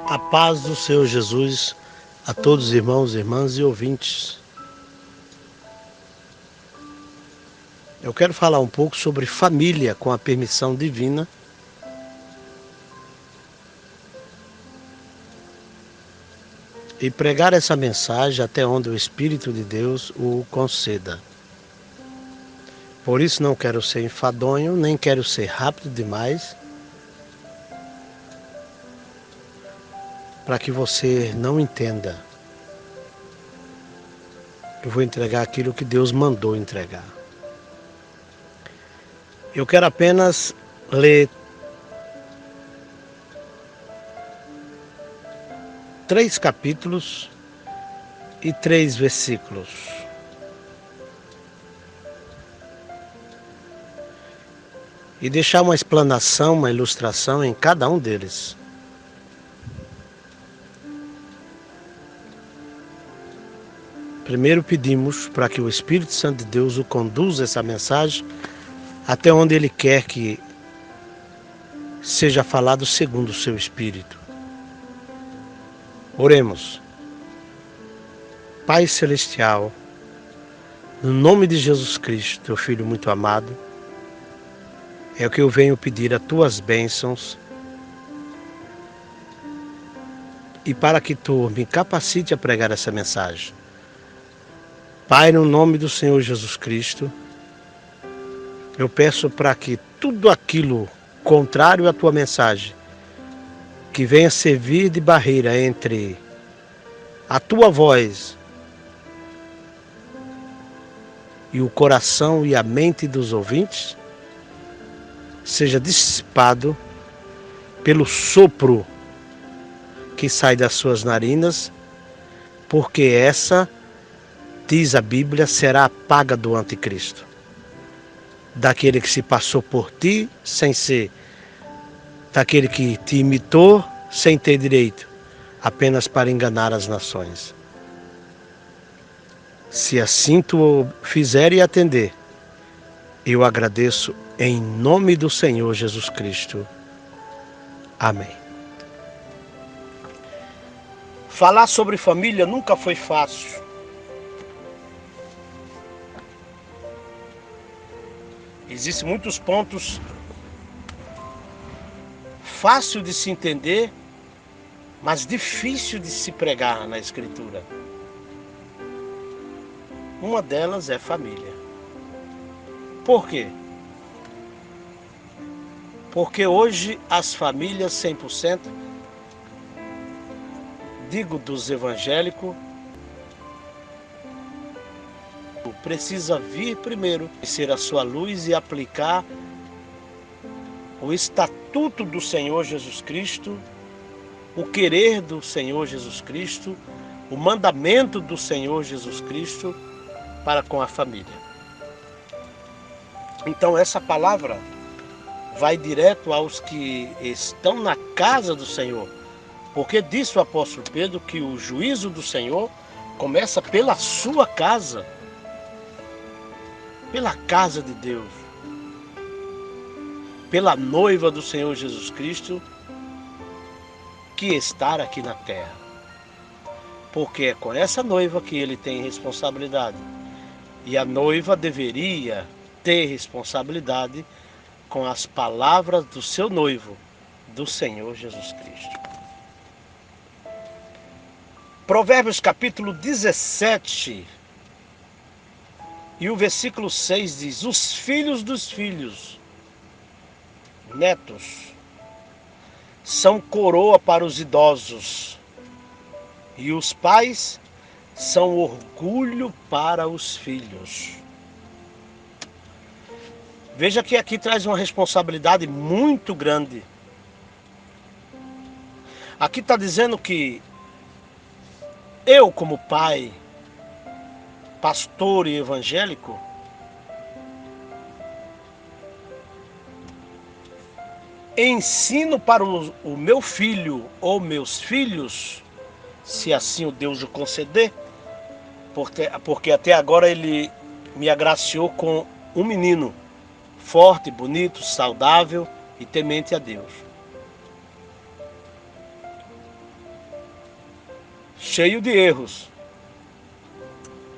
A paz do Senhor Jesus a todos os irmãos, irmãs e ouvintes. Eu quero falar um pouco sobre família com a permissão divina e pregar essa mensagem até onde o Espírito de Deus o conceda. Por isso não quero ser enfadonho, nem quero ser rápido demais, para que você não entenda. Eu vou entregar aquilo que Deus mandou entregar. Eu quero apenas ler 3 capítulos e 3 versículos. E deixar uma explanação, uma ilustração em cada um deles. Primeiro pedimos para que o Espírito Santo de Deus o conduza essa mensagem até onde Ele quer que seja falado segundo o seu Espírito. Oremos. Pai Celestial, no nome de Jesus Cristo, Teu Filho muito amado, é o que eu venho pedir a Tuas bênçãos e para que Tu me capacite a pregar essa mensagem. Pai, no nome do Senhor Jesus Cristo, eu peço para que tudo aquilo contrário à Tua mensagem, que venha servir de barreira entre a Tua voz e o coração e a mente dos ouvintes, seja dissipado pelo sopro que sai das suas narinas, porque essa, diz a Bíblia, será a paga do anticristo, daquele que se passou por ti sem ser, daquele que te imitou sem ter direito, apenas para enganar as nações. Se assim tu fizer e atender, eu agradeço em nome do Senhor Jesus Cristo. Amém. Falar sobre família nunca foi fácil. Existem muitos pontos fácil de se entender, mas difícil de se pregar na Escritura. Uma delas é família. Por quê? Porque hoje as famílias 100%, digo dos evangélicos, precisa vir primeiro, ser a sua luz e aplicar o estatuto do Senhor Jesus Cristo, o querer do Senhor Jesus Cristo, o mandamento do Senhor Jesus Cristo para com a família. Então essa palavra vai direto aos que estão na casa do Senhor, porque disse o apóstolo Pedro que o juízo do Senhor começa pela sua casa, pela casa de Deus, pela noiva do Senhor Jesus Cristo que está aqui na terra. Porque é com essa noiva que ele tem responsabilidade. E a noiva deveria ter responsabilidade com as palavras do seu noivo, do Senhor Jesus Cristo. Provérbios capítulo 17 e o versículo 6 diz: os filhos dos filhos, netos, são coroa para os idosos, e os pais são orgulho para os filhos. Veja que aqui traz uma responsabilidade muito grande. Aqui está dizendo que eu, como pai, pastor e evangélico, ensino para o meu filho ou meus filhos, se assim o Deus o conceder, porque até agora ele me agraciou com um menino forte, bonito, saudável e temente a Deus. cheio de erros,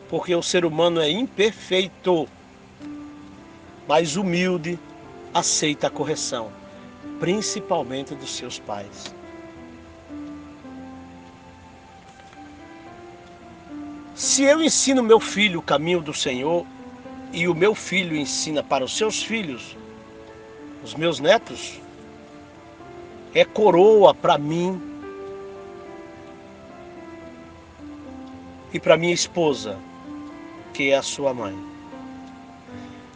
porque o ser humano é imperfeito, mas humilde, aceita a correção, principalmente dos seus pais. Se eu ensino meu filho o caminho do Senhor, e o meu filho ensina para os seus filhos, os meus netos, é coroa para mim e para minha esposa, que é a sua mãe.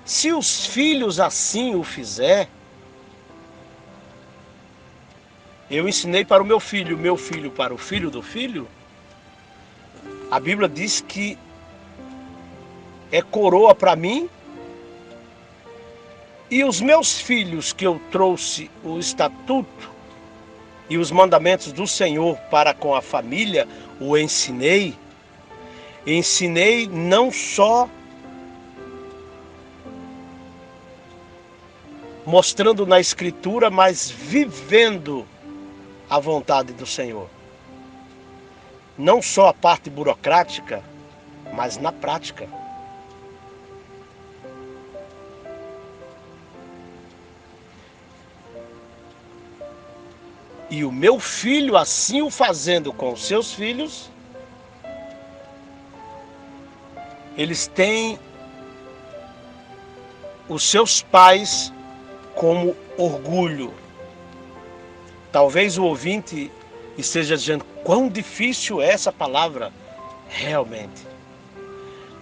Se os filhos assim o fizer, eu ensinei para o meu filho para o filho do filho, a Bíblia diz que é coroa para mim, e os meus filhos que eu trouxe o estatuto e os mandamentos do Senhor para com a família, o ensinei não só mostrando na Escritura, mas vivendo a vontade do Senhor. Não só a parte burocrática, mas na prática. E o meu filho, assim o fazendo com os seus filhos, eles têm os seus pais como orgulho. Talvez o ouvinte esteja dizendo, quão difícil é essa palavra. Realmente.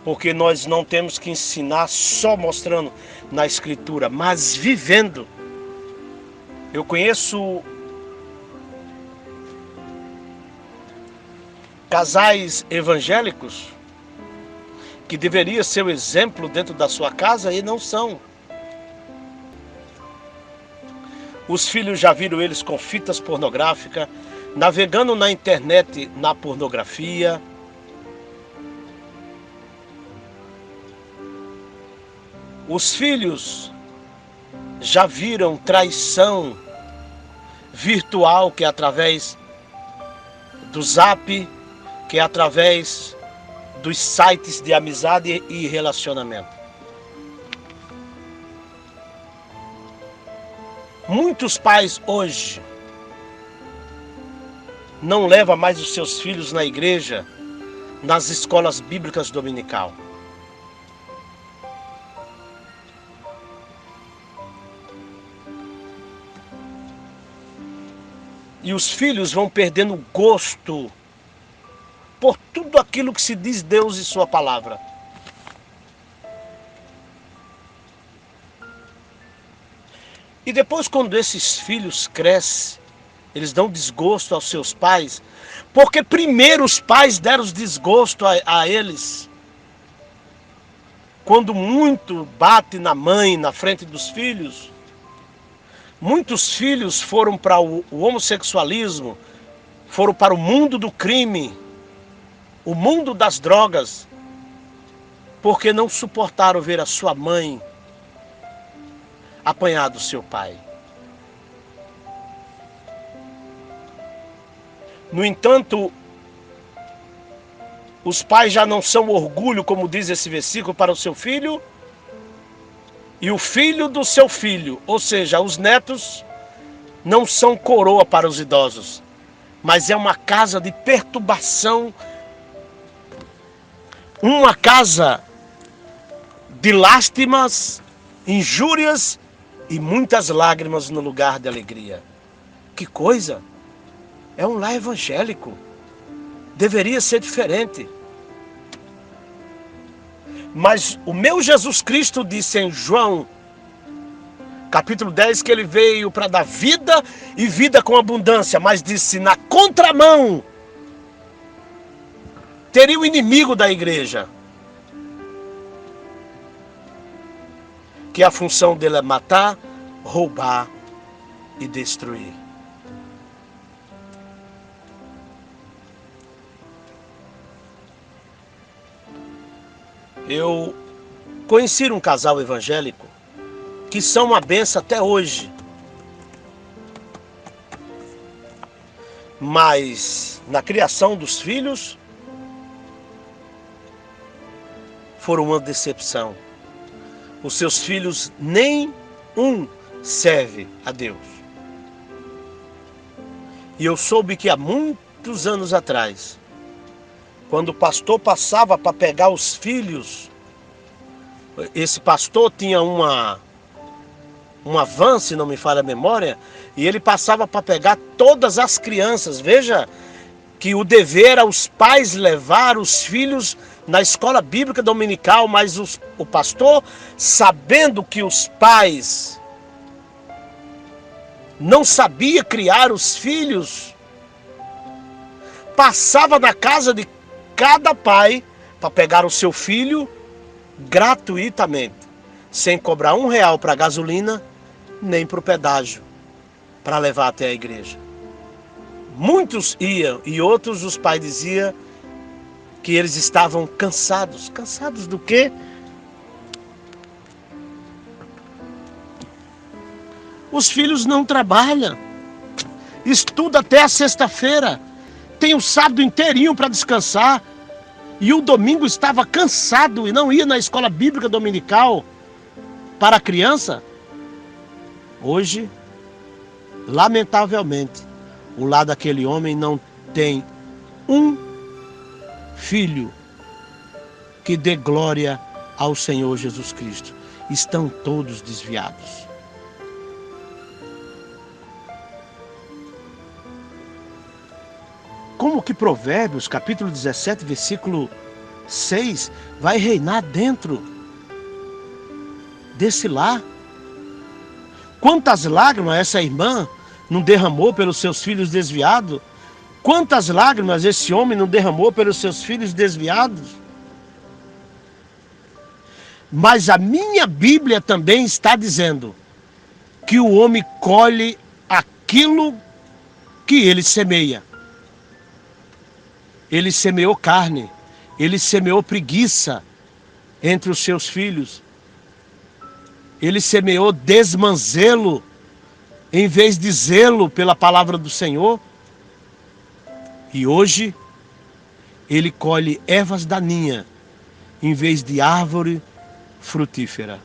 Porque nós não temos que ensinar só mostrando na Escritura, mas vivendo. Eu conheço casais evangélicos que deveria ser o exemplo dentro da sua casa e não são. Os filhos já viram eles com fitas pornográficas, navegando na internet na pornografia. Os filhos já viram traição virtual, que é através do Zap, que é através dos sites de amizade e relacionamento. Muitos pais hoje não levam mais os seus filhos na igreja, nas escolas bíblicas dominical. E os filhos vão perdendo gosto por tudo aquilo que se diz Deus e sua palavra. E depois, quando esses filhos crescem, eles dão desgosto aos seus pais, porque primeiro os pais deram desgosto a eles. Quando muito bate na mãe, na frente dos filhos, muitos filhos foram para o homossexualismo, foram para o mundo do crime, o mundo das drogas, porque não suportaram ver a sua mãe apanhar do seu pai. No entanto, os pais já não são orgulho, como diz esse versículo, para o seu filho, e o filho do seu filho, ou seja, os netos, não são coroa para os idosos, mas é uma casa de perturbação, uma casa de lástimas, injúrias e muitas lágrimas no lugar de alegria. Que coisa! É um lar evangélico. Deveria ser diferente. Mas o meu Jesus Cristo disse em João, capítulo 10, que ele veio para dar vida e vida com abundância. Mas disse, na contramão, teria o inimigo da igreja, que a função dele é matar, roubar e destruir. Eu conheci um casal evangélico que são uma benção até hoje. Mas na criação dos filhos foram uma decepção. Os seus filhos nem um serve a Deus. E eu soube que há muitos anos atrás, quando o pastor passava para pegar os filhos, esse pastor tinha uma van, se não me falha a memória, e ele passava para pegar todas as crianças. Veja que o dever era os pais levar os filhos na escola bíblica dominical, mas o pastor, sabendo que os pais não sabiam criar os filhos, passava na casa de cada pai para pegar o seu filho gratuitamente, sem cobrar R$1 para a gasolina, nem para o pedágio, para levar até a igreja. Muitos iam e outros os pais diziam que eles estavam cansados. Cansados do quê? Os filhos não trabalham, estuda até a sexta-feira, tem o sábado inteirinho para descansar, e o domingo estava cansado e não ia na escola bíblica dominical para a criança. Hoje, lamentavelmente, o lar daquele homem não tem um filho que dê glória ao Senhor Jesus Cristo. Estão todos desviados. Como que Provérbios, capítulo 17, versículo 6, vai reinar dentro desse lar? Quantas lágrimas essa irmã não derramou pelos seus filhos desviados? Quantas lágrimas esse homem não derramou pelos seus filhos desviados? Mas a minha Bíblia também está dizendo que o homem colhe aquilo que ele semeia. Ele semeou carne, ele semeou preguiça entre os seus filhos. Ele semeou desmanzelo em vez de zelo pela palavra do Senhor. E hoje ele colhe ervas daninhas em vez de árvore frutífera.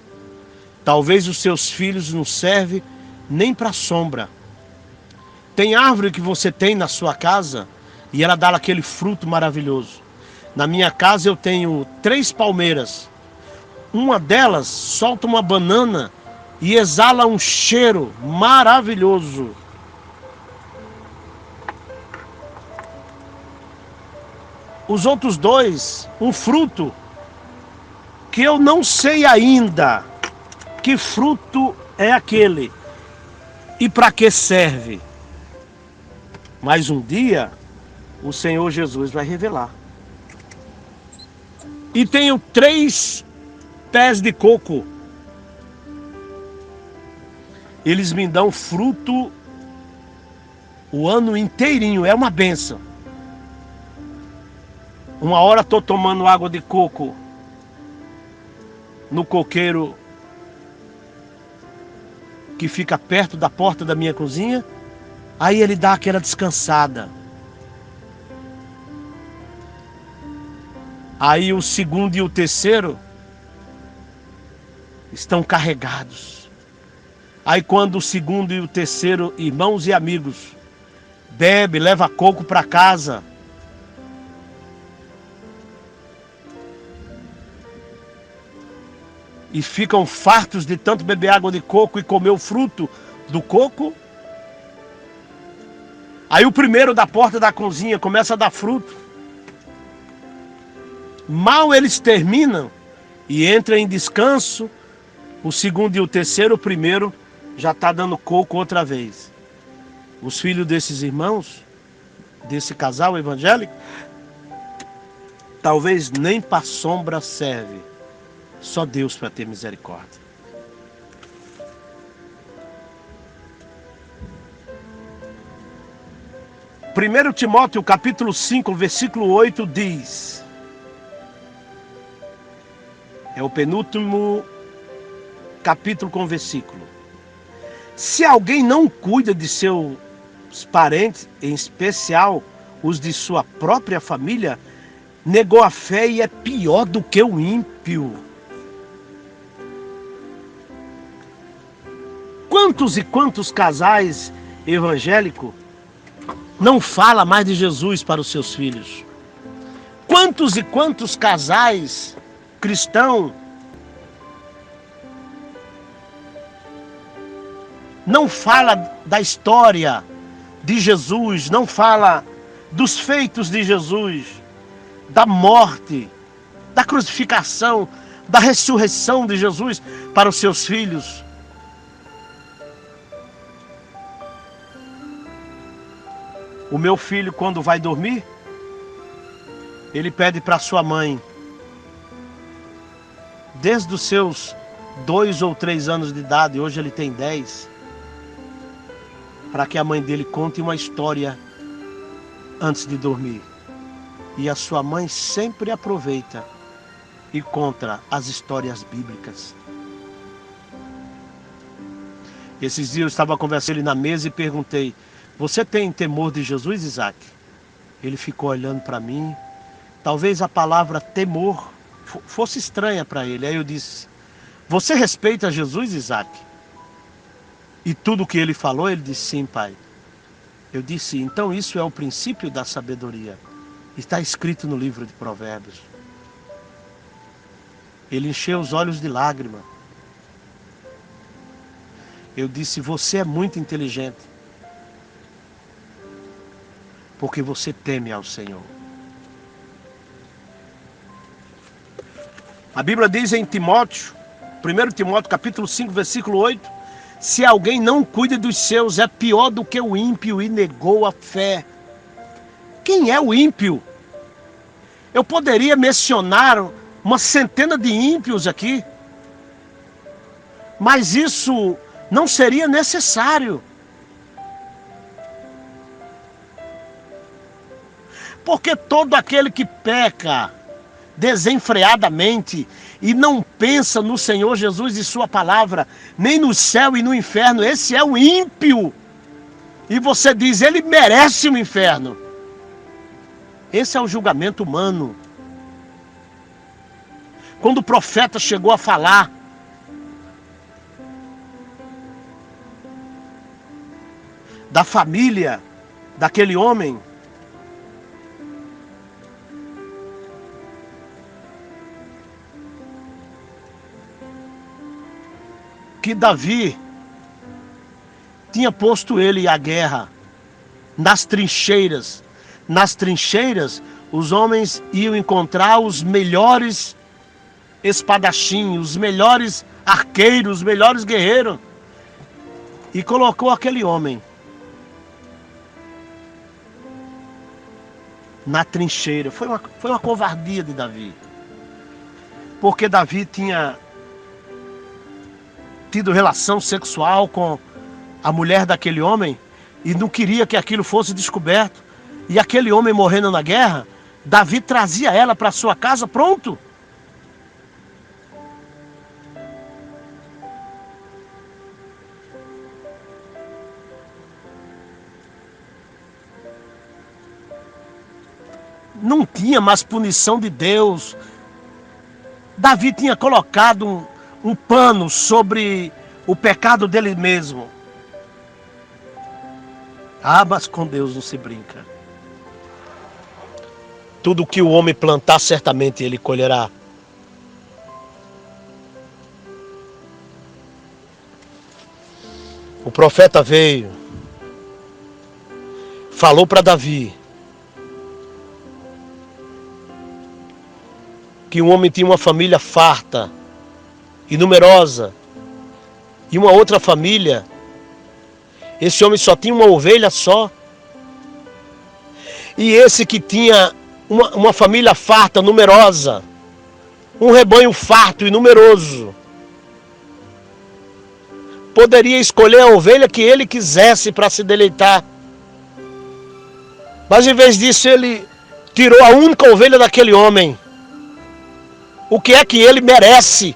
Talvez os seus filhos não servem nem para sombra. Tem árvore que você tem na sua casa e ela dá aquele fruto maravilhoso. Na minha casa eu tenho 3 palmeiras. Uma delas solta uma banana e exala um cheiro maravilhoso. Os outros 2, um fruto que eu não sei ainda que fruto é aquele e para que serve. Mas um dia o Senhor Jesus vai revelar. E tenho 3 pés de coco. Eles me dão fruto o ano inteirinho, é uma bênção. Uma hora estou tomando água de coco no coqueiro que fica perto da porta da minha cozinha, aí ele dá aquela descansada. Aí o segundo e o terceiro estão carregados. Aí quando o segundo e o terceiro, irmãos e amigos, bebe, leva coco para casa, e ficam fartos de tanto beber água de coco e comer o fruto do coco. Aí o primeiro da porta da cozinha começa a dar fruto. Mal eles terminam e entram em descanso, o segundo e o terceiro, o primeiro já está dando coco outra vez. Os filhos desses irmãos, desse casal evangélico, talvez nem para sombra serve. Só Deus para ter misericórdia. Primeiro Timóteo capítulo 5, versículo 8 diz, é o penúltimo capítulo com versículo: se alguém não cuida de seu parentes, em especial os de sua própria família, negou a fé e é pior do que o ímpio. Quantos e quantos casais evangélicos não falam mais de Jesus para os seus filhos? Quantos e quantos casais cristãos não falam da história de Jesus, não falam dos feitos de Jesus, da morte, da crucificação, da ressurreição de Jesus para os seus filhos? O meu filho, quando vai dormir, ele pede para sua mãe, desde os seus 2 ou 3 anos de idade, hoje ele tem 10, para que a mãe dele conte uma história antes de dormir. E a sua mãe sempre aproveita e conta as histórias bíblicas. Esses dias eu estava conversando com ele na mesa e perguntei: você tem temor de Jesus, Isaac? Ele ficou olhando para mim. Talvez a palavra temor fosse estranha para ele. Aí eu disse: você respeita Jesus, Isaac? E tudo o que ele falou, ele disse: sim, pai. Eu disse: então isso é o princípio da sabedoria. Está escrito no livro de Provérbios. Ele encheu os olhos de lágrima. Eu disse: você é muito inteligente, porque você teme ao Senhor. A Bíblia diz em Timóteo, 1 Timóteo capítulo 5, versículo 8, se alguém não cuida dos seus, é pior do que o ímpio e negou a fé. Quem é o ímpio? Eu poderia mencionar uma centena de ímpios aqui, mas isso não seria necessário. Porque todo aquele que peca desenfreadamente e não pensa no Senhor Jesus e sua palavra, nem no céu e no inferno, esse é o ímpio. E você diz: ele merece o inferno. Esse é o julgamento humano. Quando o profeta chegou a falar da família daquele homem, que Davi tinha posto ele à guerra nas trincheiras. Nas trincheiras, os homens iam encontrar os melhores espadachins, os melhores arqueiros, os melhores guerreiros. E colocou aquele homem na trincheira. Foi uma covardia de Davi. Porque Davi tinha tido relação sexual com a mulher daquele homem e não queria que aquilo fosse descoberto. E aquele homem morrendo na guerra, Davi trazia ela para sua casa, pronto. Não tinha mais punição de Deus. Davi tinha colocado um pano sobre o pecado dele mesmo. Ah, mas com Deus não se brinca. Tudo que o homem plantar, certamente ele colherá. O profeta veio, falou para Davi que um homem tinha uma família farta e numerosa, e uma outra família, esse homem só tinha uma ovelha só. E esse que tinha uma família farta, numerosa, um rebanho farto e numeroso, poderia escolher a ovelha que ele quisesse para se deleitar. Mas em vez disso, ele tirou a única ovelha daquele homem. O que é que ele merece?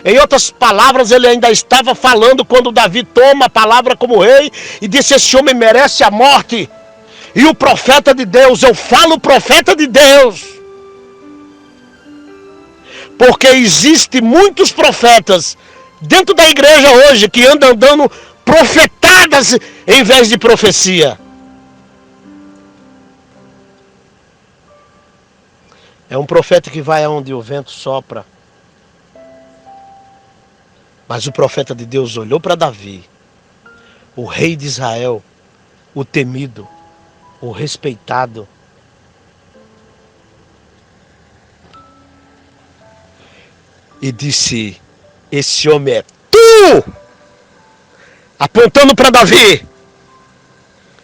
Em outras palavras, ele ainda estava falando quando Davi toma a palavra como rei e disse: esse homem merece a morte. E o profeta de Deus, eu falo profeta de Deus, porque existe muitos profetas dentro da igreja hoje que andam dando profetadas em vez de profecia. É um profeta que vai aonde o vento sopra. Mas o profeta de Deus olhou para Davi, o rei de Israel, o temido, o respeitado. E disse: esse homem é tu! Apontando para Davi.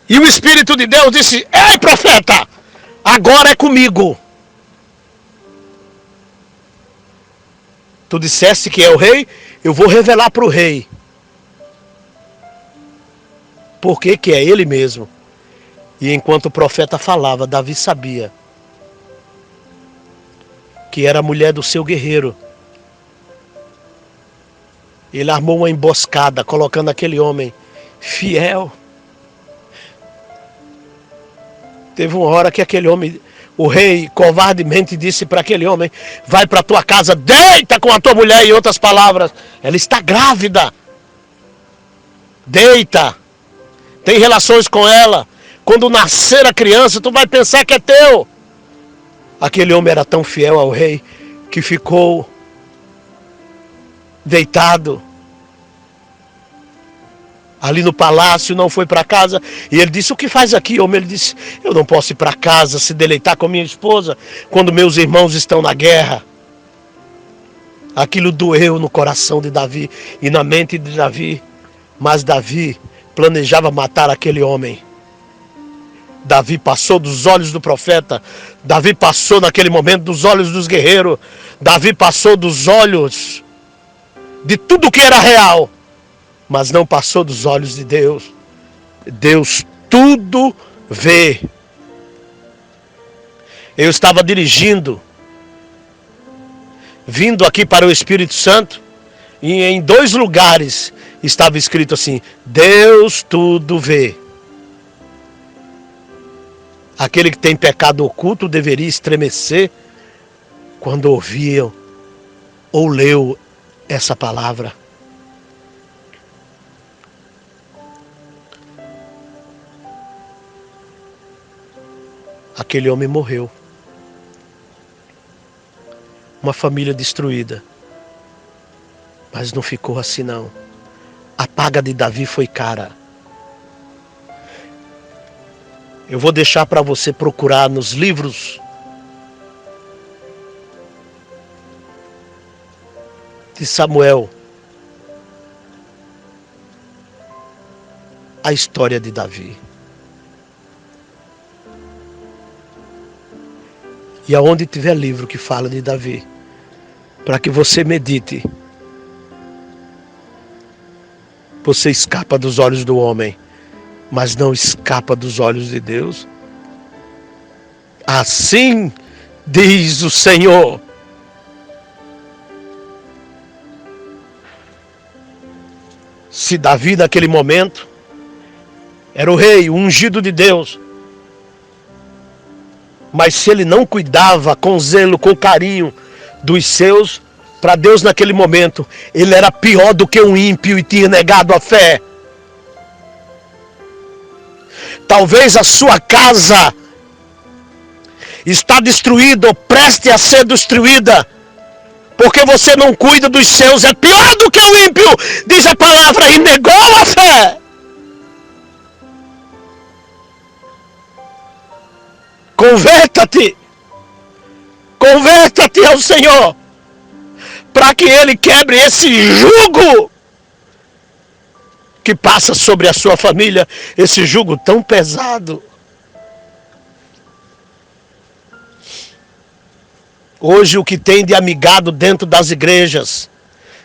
E o Espírito de Deus disse: ei, profeta, agora é comigo. Tu disseste que é o rei, eu vou revelar para o rei. Porque que é ele mesmo. E enquanto o profeta falava, Davi sabia que era a mulher do seu guerreiro. Ele armou uma emboscada, colocando aquele homem fiel. Teve uma hora que aquele homem, o rei, covardemente disse para aquele homem: vai para tua casa, deita com a tua mulher. Em outras palavras, ela está grávida. Deita. Tem relações com ela. Quando nascer a criança, tu vai pensar que é teu. Aquele homem era tão fiel ao rei que ficou deitado ali no palácio, não foi para casa. E ele disse: o que faz aqui, homem? Ele disse: eu não posso ir para casa se deleitar com minha esposa quando meus irmãos estão na guerra. Aquilo doeu no coração de Davi e na mente de Davi. Mas Davi planejava matar aquele homem. Davi passou dos olhos do profeta. Davi passou naquele momento dos olhos dos guerreiros. Davi passou dos olhos de tudo que era real, mas não passou dos olhos de Deus. Deus tudo vê. Eu estava dirigindo, vindo aqui para o Espírito Santo, e em 2 lugares estava escrito assim: Deus tudo vê. Aquele que tem pecado oculto deveria estremecer quando ouviam ou leu essa palavra. Aquele homem morreu. Uma família destruída. Mas não ficou assim não. A paga de Davi foi cara. Eu vou deixar para você procurar nos livros de Samuel a história de Davi. E aonde tiver livro que fala de Davi, para que você medite, você escapa dos olhos do homem, mas não escapa dos olhos de Deus. Assim diz o Senhor. Se Davi naquele momento era o rei, o ungido de Deus, mas se ele não cuidava com zelo, com carinho dos seus, para Deus naquele momento, ele era pior do que um ímpio e tinha negado a fé. Talvez a sua casa está destruída ou preste a ser destruída, porque você não cuida dos seus. É pior do que o ímpio, diz a palavra, e negou a fé. Converta-te. Converta-te ao Senhor, para que Ele quebre esse jugo que passa sobre a sua família, esse jugo tão pesado. Hoje o que tem de amigado dentro das igrejas,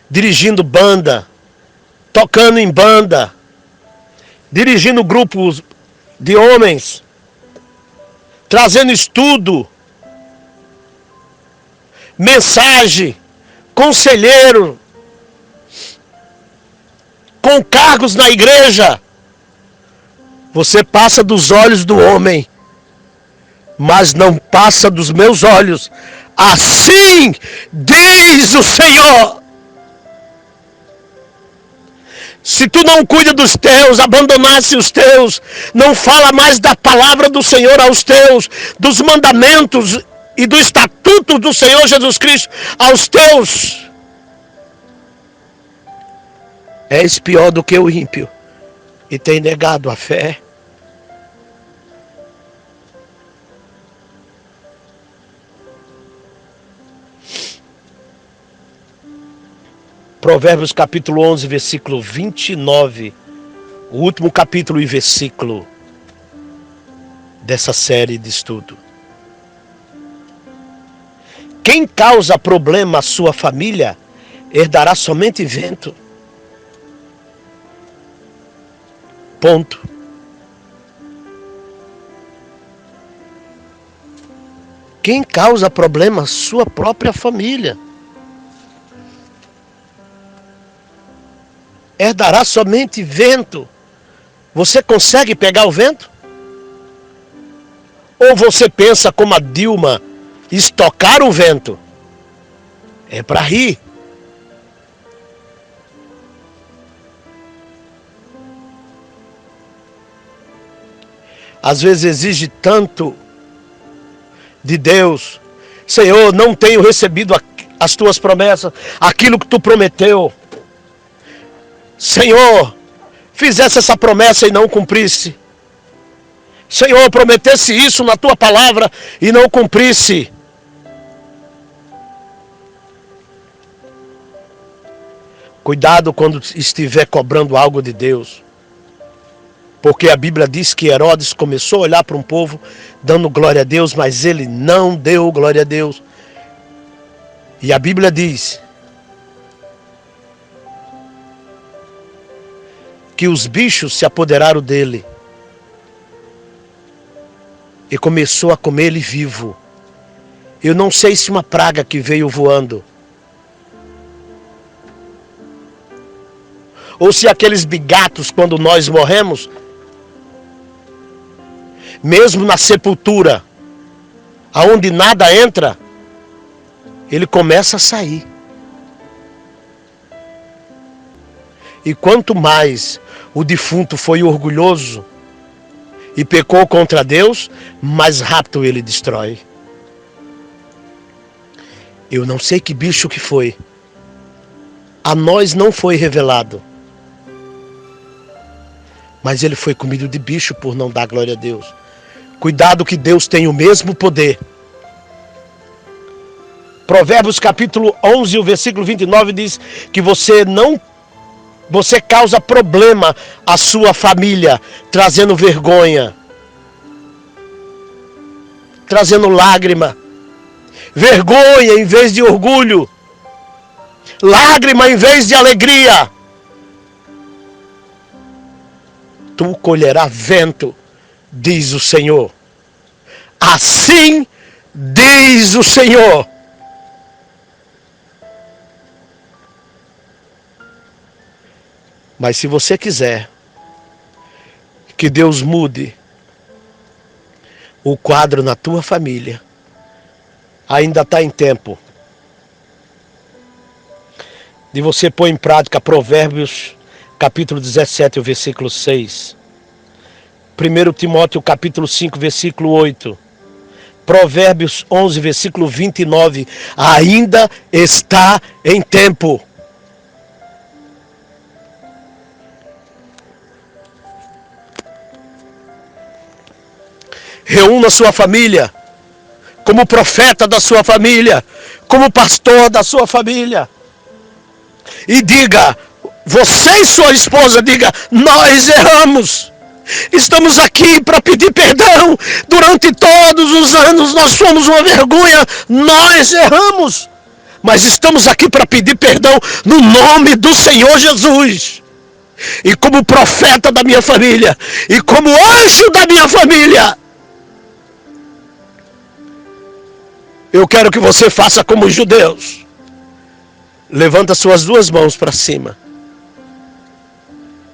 dirigindo banda, tocando em banda, dirigindo grupos de homens, trazendo estudo, mensagem, conselheiro, com cargos na igreja. Você passa dos olhos do homem, mas não passa dos meus olhos. Assim diz o Senhor. Se tu não cuida dos teus, abandonasse os teus, não fala mais da palavra do Senhor aos teus, dos mandamentos e do estatuto do Senhor Jesus Cristo aos teus, és pior do que o ímpio e tem negado a fé. Provérbios capítulo 11, versículo 29, o último capítulo e versículo dessa série de estudo. Quem causa problema à sua família, herdará somente vento. Ponto. Quem causa problema à sua própria família, herdará somente vento. Você consegue pegar o vento? Ou você pensa como a Dilma, estocar o vento? É para rir. Às vezes exige tanto de Deus. Senhor, não tenho recebido as tuas promessas, aquilo que tu prometeu. Senhor, fizesse essa promessa e não cumprisse. Senhor, prometesse isso na tua palavra e não cumprisse. Cuidado quando estiver cobrando algo de Deus. Porque a Bíblia diz que Herodes começou a olhar para um povo dando glória a Deus, mas ele não deu glória a Deus. E a Bíblia diz que os bichos se apoderaram dele e começou a comer ele vivo. Eu não sei se uma praga que veio voando, ou se aqueles bigatos, quando nós morremos, mesmo na sepultura, aonde nada entra, ele começa a sair. E quanto mais o defunto foi orgulhoso e pecou contra Deus, mais rápido ele destrói. Eu não sei que bicho que foi. A nós não foi revelado. Mas ele foi comido de bicho por não dar glória a Deus. Cuidado que Deus tem o mesmo poder. Provérbios capítulo 11, o versículo 29 diz que você causa problema à sua família, trazendo vergonha, trazendo lágrima. Vergonha em vez de orgulho, lágrima em vez de alegria. Tu colherás vento, diz o Senhor. Assim diz o Senhor. Mas se você quiser que Deus mude o quadro na tua família, ainda está em tempo de você pôr em prática Provérbios capítulo 17, o versículo 6. 1 Timóteo capítulo 5, versículo 8. Provérbios 11, versículo 29. Ainda está em tempo. Reúna sua família, como profeta da sua família, como pastor da sua família. E diga, você e sua esposa, diga, nós erramos. Estamos aqui para pedir perdão. Durante todos os anos nós fomos uma vergonha, nós erramos. Mas estamos aqui para pedir perdão no nome do Senhor Jesus. E como profeta da minha família, e como anjo da minha família, eu quero que você faça como os judeus. Levanta suas duas mãos para cima.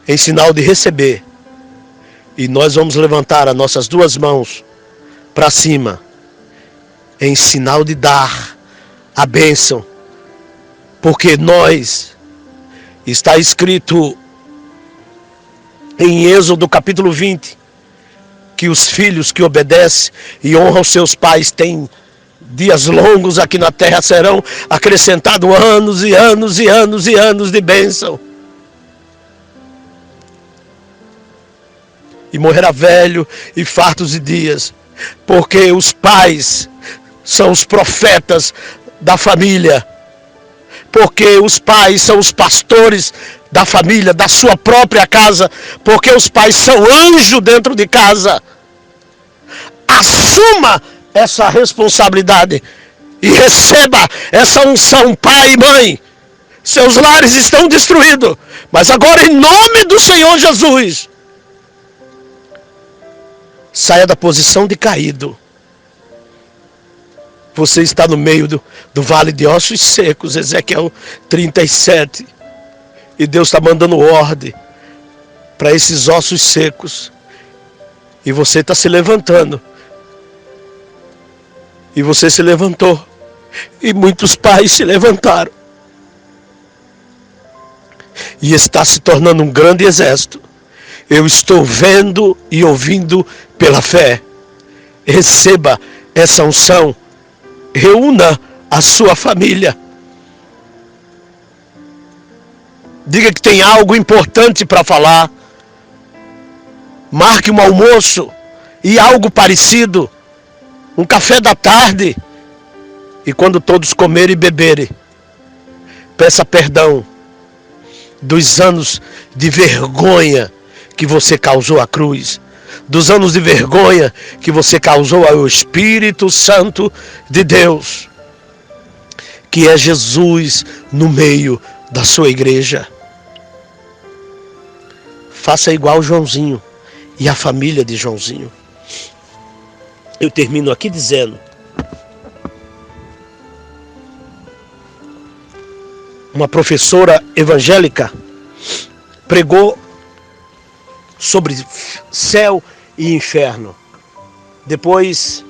em sinal de receber. E nós vamos levantar as nossas duas mãos para cima, em sinal de dar a bênção. Porque nós, está escrito em Êxodo capítulo 20, que os filhos que obedecem e honram seus pais têm dias longos aqui na terra, serão acrescentados anos e anos e anos e anos de bênção. E morrerá velho e fartos de dias, porque os pais são os profetas da família, porque os pais são os pastores da família, da sua própria casa, porque os pais são anjos dentro de casa. Assuma essa responsabilidade e receba essa unção, pai e mãe. Seus lares estão destruídos, mas agora, em nome do Senhor Jesus, saia da posição de caído. Você está no meio do vale de ossos secos, Ezequiel 37. E Deus está mandando ordem para esses ossos secos. E você está se levantando. E você se levantou. E muitos pais se levantaram. E está se tornando um grande exército. Eu estou vendo e ouvindo pela fé. Receba essa unção. Reúna a sua família. Diga que tem algo importante para falar. Marque um almoço e algo parecido. Um café da tarde. E quando todos comerem e beberem, peça perdão dos anos de vergonha que você causou à cruz. Dos anos de vergonha que você causou ao Espírito Santo de Deus, que é Jesus no meio da sua igreja. Faça igual Joãozinho e a família de Joãozinho. Eu termino aqui dizendo: uma professora evangélica pregou sobre céu e inferno. Depois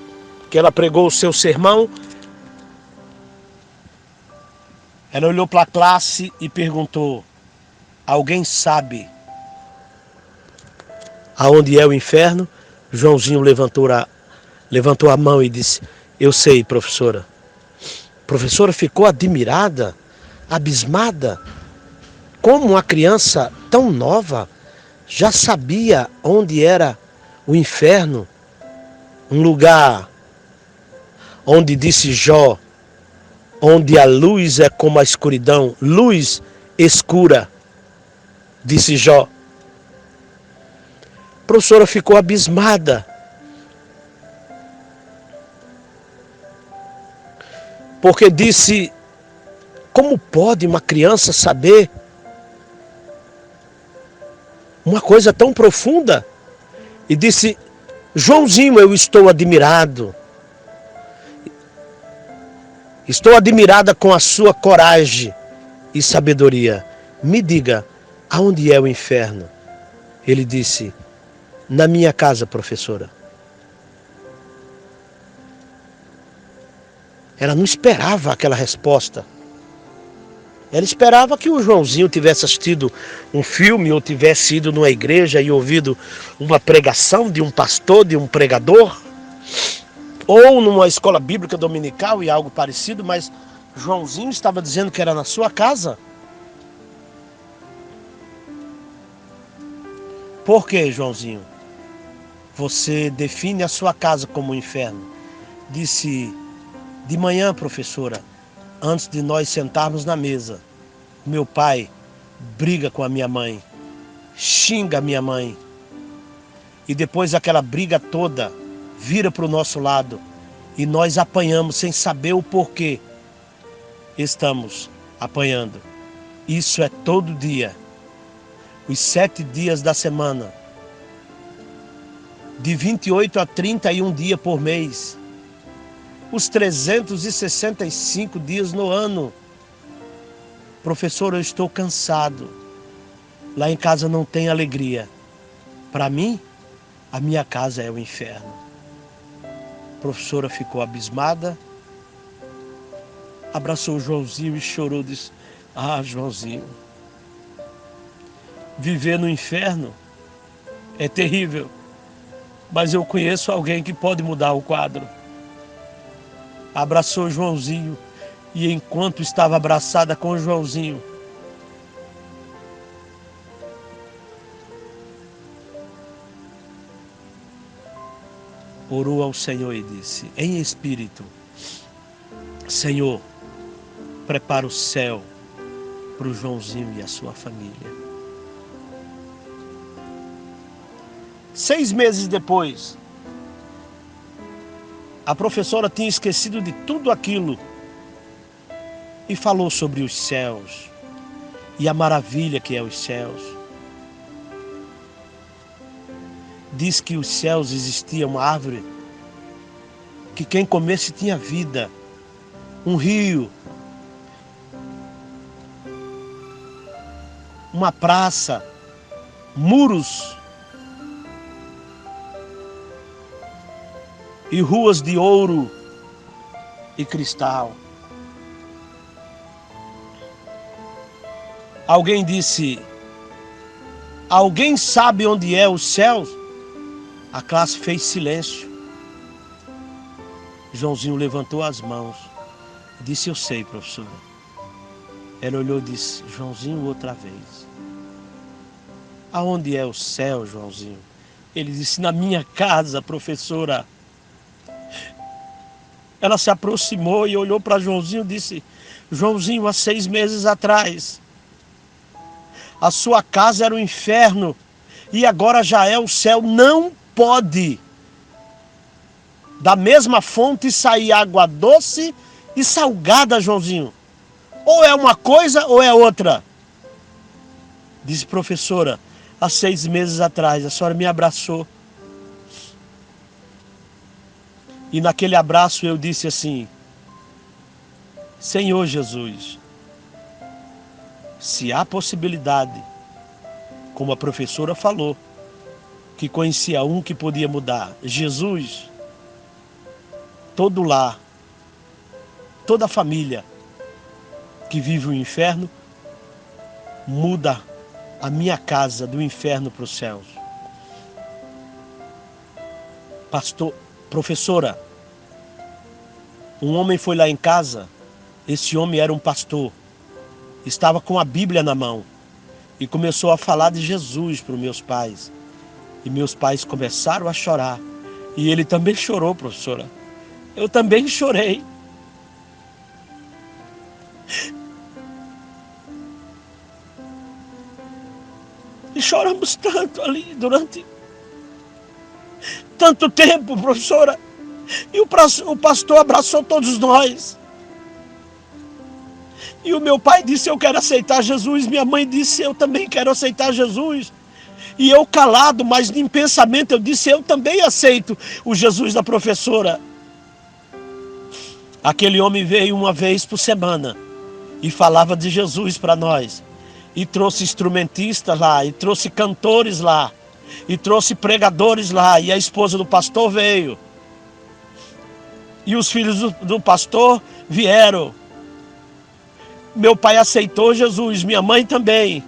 que ela pregou o seu sermão, ela olhou para a classe e perguntou: alguém sabe aonde é o inferno? Joãozinho levantou a mão e disse: eu sei, professora. A professora ficou admirada, abismada. Como uma criança tão nova já sabia onde era o inferno, um lugar onde, disse Jó, onde a luz é como a escuridão, luz escura, disse Jó. A professora ficou abismada, porque disse: como pode uma criança saber uma coisa tão profunda? E disse: Joãozinho, eu estou admirado. Estou admirada com a sua coragem e sabedoria. Me diga, aonde é o inferno? Ele disse: na minha casa, professora. Ela não esperava aquela resposta. Ela esperava que o Joãozinho tivesse assistido um filme ou tivesse ido numa igreja e ouvido uma pregação de um pastor, de um pregador, ou numa escola bíblica dominical e algo parecido, mas Joãozinho estava dizendo que era na sua casa. Por que, Joãozinho? Você define a sua casa como um inferno. Disse: de manhã, professora, antes de nós sentarmos na mesa, meu pai briga com a minha mãe, xinga a minha mãe. E depois aquela briga toda vira para o nosso lado e nós apanhamos sem saber o porquê estamos apanhando. Isso é todo dia, os 7 dias da semana, de 28 a 31 dias por mês, os 365 dias no ano. Professor, eu estou cansado. Lá em casa não tem alegria. Para mim, a minha casa é o inferno. A professora ficou abismada, abraçou o Joãozinho e chorou, disse: ah, Joãozinho, viver no inferno é terrível, mas eu conheço alguém que pode mudar o quadro. Abraçou o Joãozinho e enquanto estava abraçada com o Joãozinho, orou ao Senhor e disse, em espírito: Senhor, prepara o céu para o Joãozinho e a sua família. 6 meses depois, a professora tinha esquecido de tudo aquilo e falou sobre os céus e a maravilha que é os céus. Diz que os céus existia uma árvore que quem comesse tinha vida, um rio, uma praça, muros e ruas de ouro e cristal. Alguém disse: alguém sabe onde é os céus? A classe fez silêncio. Joãozinho levantou as mãos e disse: eu sei, professora. Ela olhou e disse: Joãozinho, outra vez. Aonde é o céu, Joãozinho? Ele disse: na minha casa, professora. Ela se aproximou e olhou para Joãozinho e disse: Joãozinho, há 6 meses atrás, a sua casa era o inferno e agora já é o céu. Não pode da mesma fonte sair água doce e salgada, Joãozinho. Ou é uma coisa ou é outra. Disse: professora, há 6 meses atrás a senhora me abraçou. E naquele abraço eu disse assim: Senhor Jesus, se há possibilidade, como a professora falou, que conhecia um que podia mudar, Jesus, todo lar, toda família que vive o inferno, muda a minha casa do inferno para os céus. Professora, um homem foi lá em casa. Esse homem era um pastor, estava com a Bíblia na mão e começou a falar de Jesus para os meus pais. E meus pais começaram a chorar. E ele também chorou, professora. Eu também chorei. E choramos tanto ali durante tanto tempo, professora. E o pastor abraçou todos nós. E o meu pai disse: eu quero aceitar Jesus. Minha mãe disse: eu também quero aceitar Jesus. E eu calado, mas em pensamento eu disse: eu também aceito o Jesus da professora. Aquele homem veio uma vez por semana e falava de Jesus para nós. E trouxe instrumentistas lá, e trouxe cantores lá, e trouxe pregadores lá. E a esposa do pastor veio. E os filhos do pastor vieram. Meu pai aceitou Jesus, minha mãe também.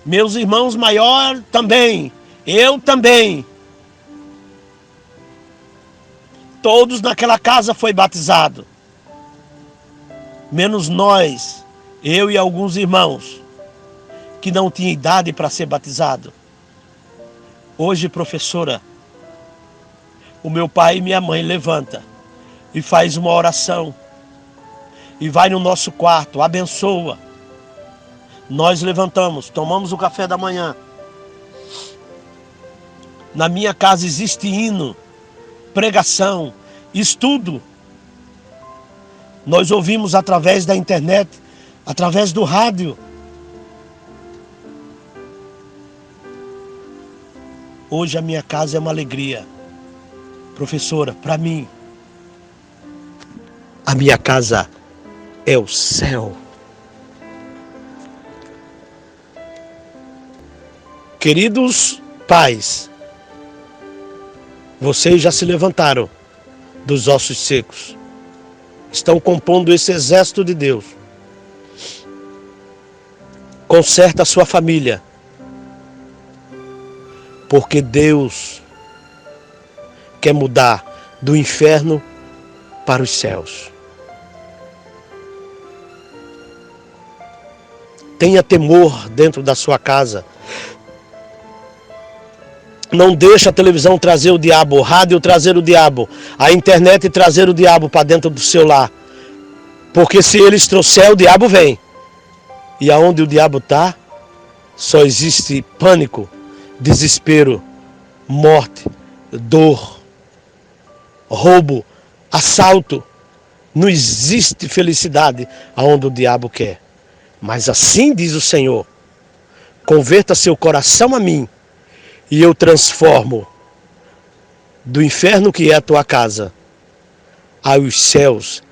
Meus irmãos maiores também. Eu também. Todos naquela casa foi batizado. Menos nós, eu e alguns irmãos, que não tinham idade para ser batizado. Hoje, professora, o meu pai e minha mãe levanta e faz uma oração. E vai no nosso quarto, abençoa. Nós levantamos, tomamos o café da manhã. Na minha casa existe hino, pregação, estudo. Nós ouvimos através da internet, através do rádio. Hoje a minha casa é uma alegria. Professora, para mim, a minha casa é o céu. Queridos pais, vocês já se levantaram dos ossos secos. Estão compondo esse exército de Deus. Conserta a sua família. Porque Deus quer mudar do inferno para os céus. Tenha temor dentro da sua casa. Não deixe a televisão trazer o diabo, o rádio trazer o diabo, a internet trazer o diabo para dentro do seu lar. Porque se eles trouxerem, o diabo vem. E aonde o diabo está, só existe pânico, desespero, morte, dor, roubo, assalto. Não existe felicidade aonde o diabo quer. Mas assim diz o Senhor: converta seu coração a mim, e eu transformo do inferno que é a tua casa aos céus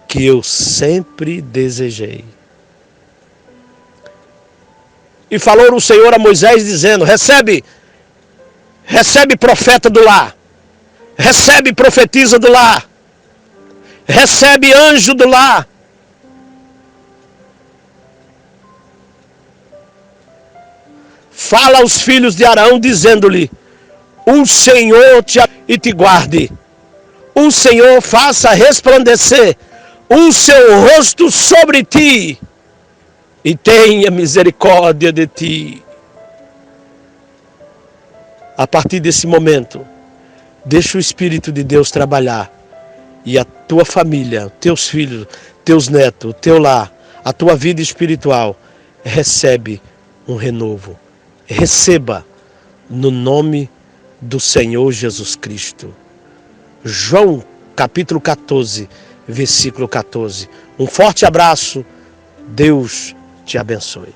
que eu sempre desejei. E falou o Senhor a Moisés dizendo: recebe profeta do lar, recebe profetisa do lar, recebe anjo do lar. Fala aos filhos de Arão dizendo-lhe: o Senhor te guarde, o Senhor faça resplandecer o seu rosto sobre ti e tenha misericórdia de ti. A partir desse momento, deixa o Espírito de Deus trabalhar e a tua família, teus filhos, teus netos, o teu lar, a tua vida espiritual recebe um renovo. Receba no nome do Senhor Jesus Cristo. João capítulo 14, versículo 14. Um forte abraço. Deus te abençoe.